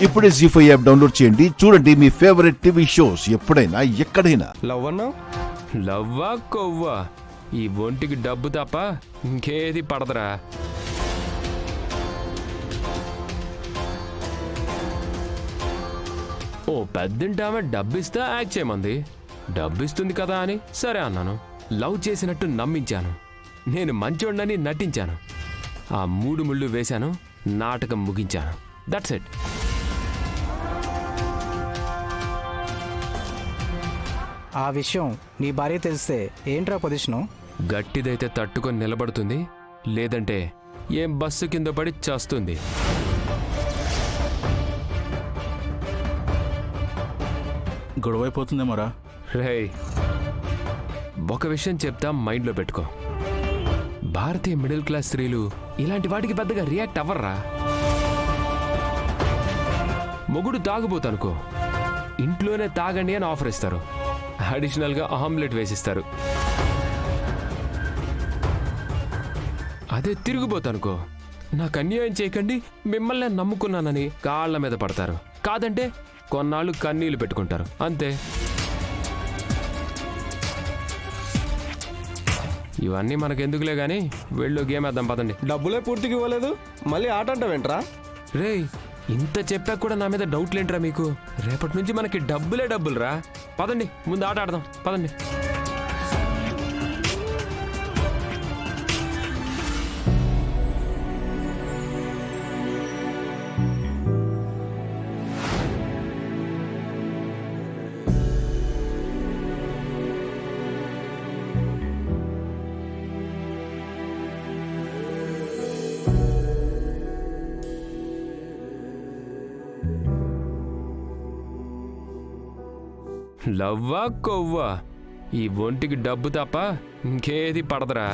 ఇప్పుడే జీ5 app download చేయండి. చూడండి మీ ఫేవరెట్ టీవీ షోస్ ఎప్పుడైనా ఎక్కడైనా. లవ్ అన్నా? లవ్వా కొవ్వా, ఈ ఒంటికి డబ్బు తప్ప ఇంకేది పడదరా. ఓ పెద్దింటామె డబ్బిస్తే యాక్ట్ చేయమంది. డబ్బిస్తుంది కదా అని సరే అన్నాను. లవ్ చేసినట్టు నమ్మించాను. నేను మంచోడ్నని నటించాను. ఆ 3 ముళ్ళు వేశాను, నాటకం ముగించాను. That's it. ఆ విషయం నీ భార్య తెలిస్తే ఏంట్రా పొజిషను? గట్టిదైతే తట్టుకొని నిలబడుతుంది, లేదంటే ఏం బస్సు కింద పడి చేస్తుంది. గొడవైపోతుందేమోరా. రేయ్, ఒక విషయం చెప్తా, మైండ్లో పెట్టుకో. భారతీయ మిడిల్ క్లాస్ స్త్రీలు ఇలాంటి వాటికి పెద్దగా రియాక్ట్ అవ్వర్రా. మొగుడు తాగుబోతనుకో, ఇంట్లోనే తాగండి అని ఆఫర్ ఇస్తారు. అడిషనల్గా ఆమ్లెట్ వేసిస్తారు. అదే తిరిగిపోతానుకో, నాకు అన్యాయం చేయకండి, మిమ్మల్ని నమ్ముకున్నానని కాళ్ళ మీద పడతారు. కాదంటే కొన్నాళ్ళు కన్నీళ్లు పెట్టుకుంటారు, అంతే. ఇవన్నీ మనకెందుకులే గాని వెళ్ళు గేమ్ వేద్దాం పదండి. డబ్బులే పూర్తిగా ఇవ్వలేదు, మళ్ళీ ఆట అంటావేంట్రా? రేయ్, ఇంత చెప్పాక కూడా నా మీద డౌట్లేంట్రా మీకు? రేపటి నుంచి మనకి డబ్బులే డబ్బులురా. పదండి, ముందు ఆట ఆడదాం పదండి. లవ్వా కొవ్వా, ఈ ఒంటికి డబ్బు తప్ప ఇంకేది పడదరా.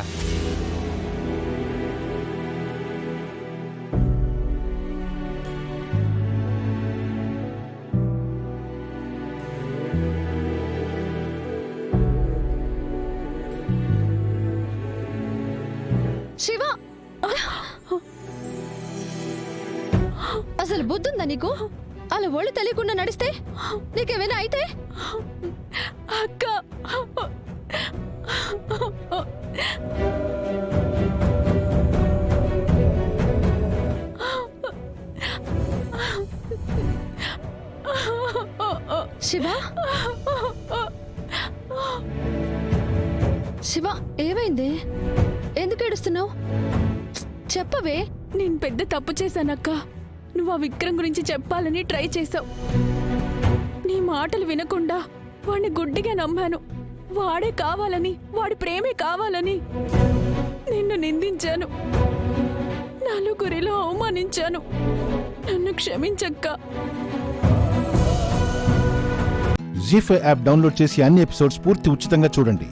శివ, అసలు బుద్ధుందా నీకు? అలా ఒళ్ళు తెలియకుండా నడిస్తే నీకేమైనా అయితే? అక్క, శివ, శివ, ఏమైంది? ఎందుకు ఏడుస్తున్నావు? చెప్పవే. నేను పెద్ద తప్పు చేశానక్క. నువ్వు ఆ విక్రమ్ గురించి చెప్పాలని ట్రై చేశావు. నీ మాటలు వినకుండా వాడిని గుడ్డిగా నమ్మాను. వాడే కావాలని, వాడి ప్రేమే కావాలని నిన్ను నిందించాను, నలుగురిలో అవమానించాను. నన్ను క్షమించక్క. జీ5 యాప్ డౌన్లోడ్ చేసి అన్ని ఎపిసోడ్స్ పూర్తి ఉచితంగా చూడండి.